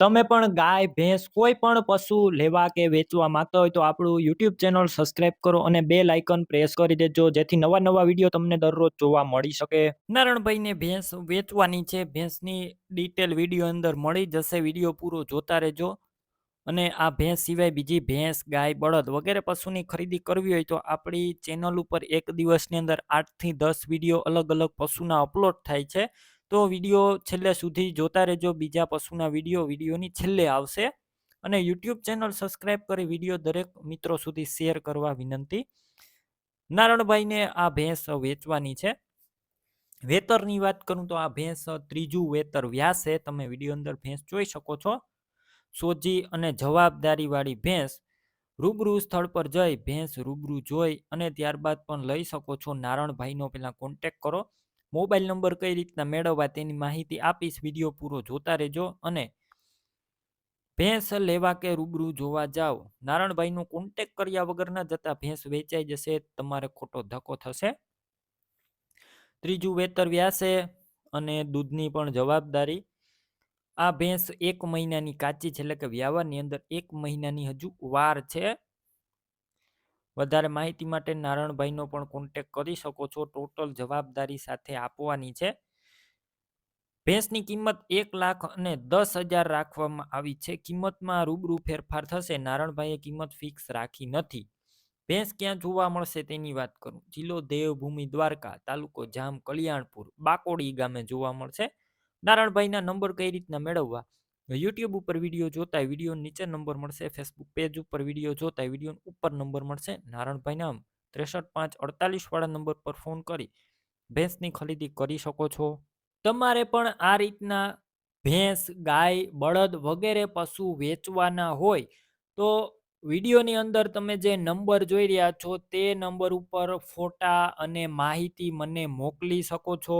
તમે પણ ગાય, ભેંસ કોઈ પણ પશુ લેવા કે વેચવા માંગતા હોય તો આપણું YouTube ચેનલ સબસ્ક્રાઇબ કરો અને બેલ આઇકન પ્રેસ કરી દેજો જેથી નવા વિડીયો તમને દરરોજ જોવા મળી શકે. નારણભાઈને ભેંસ વેચવાની છે. ભેંસની ડિટેલ વિડીયો અંદર મળી જશે. વિડીયો પૂરો જોતા રહેજો. અને આ ભેંસ સિવાય બીજી ભેંસ, ગાય, બળદ વગેરે પશુની ખરીદી કરવી હોય તો આપણી ચેનલ ઉપર એક દિવસની અંદર 8 થી 10 વિડીયો અલગ પશુના અપલોડ થાય છે. તો વિડીયો છેલ્લે સુધી જોતા રહેજો. બીજા પશુના વિડીયોની છેલ્લે આવશે. અને YouTube ચેનલ સબસ્ક્રાઇબ કરી વિડીયો દરેક મિત્રો સુધી શેર કરવા વિનંતી. નારણભાઈને આ ભેંસ વેચવાની છે. વેતરની વાત કરું તો આ ભેંસ ત્રીજું વેતર વ્યાસે. તમે વિડીયો અંદર ભેંસ જોઈ શકો છો. સોજી અને જવાબદારી વાળી ભેંસ. રૂબરૂ સ્થળ પર જઈ ભેંસ રૂબરૂ જોઈ અને ત્યારબાદ પણ લઈ શકો છો. નારણભાઈનો પહેલા કોન્ટેક કરો. મોબાઈલ નંબર કઈ રીતના મેળવવા તેની માહિતી આપીશ. વિડીયો પૂરો જોતા રહેજો. અને ભેંસ લેવા કે રૂબરૂ જોવા જાઓ, નારણભાઈનો કોન્ટેક કર્યા વગર ન જતા ભેંસ વેચાઈ જશે. તમારે ખોટો ધક્કો થશે. ત્રીજું વેતર વ્યાસે અને દૂધની પણ જવાબદારી. આ ભેંસ 1 મહિનાની કાચી છે, એટલે કે વ્યાવાની અંદર 1 મહિનાની હજુ વાર છે. વધારે માહિતી માટે નારણભાઈનો પણ કોન્ટેક કરી શકો છો. ટોટલ જવાબદારી સાથે આપવાની છે. ભેંસની કિંમત 1,10,000 રાખવામાં આવી છે. કિંમતમાં રૂબરૂ ફેરફાર થશે. નારણભાઈએ કિંમત ફિક્સ રાખી નથી. ભેંસ ક્યાં જોવા મળશે તેની વાત કરું. જિલ્લો દેવભૂમિ દ્વારકા, તાલુકો જામ કલ્યાણપુર, બાકોડી ગામે જોવા મળશે. નારણભાઈના નંબર કઈ રીતના મેળવવા? YouTube ઉપર વિડીયો જોતા વિડીયો નીચે નંબર મળશે. ફેસબુક પેજ ઉપર વિડીયો જોતા વિડીયો ઉપર નંબર મળશે. નારણભાઈના 63,548 વાળા નંબર પર ફોન કરી ભેંસની ખરીદી કરી શકો છો. તમારે પણ આ રીતના ભેંસ, ગાય, બળદ વગેરે પશુ વેચવાના હોય તો વિડીયોની અંદર તમે જે નંબર જોઈ રહ્યા છો તે નંબર ઉપર ફોટા અને માહિતી મને મોકલી શકો છો.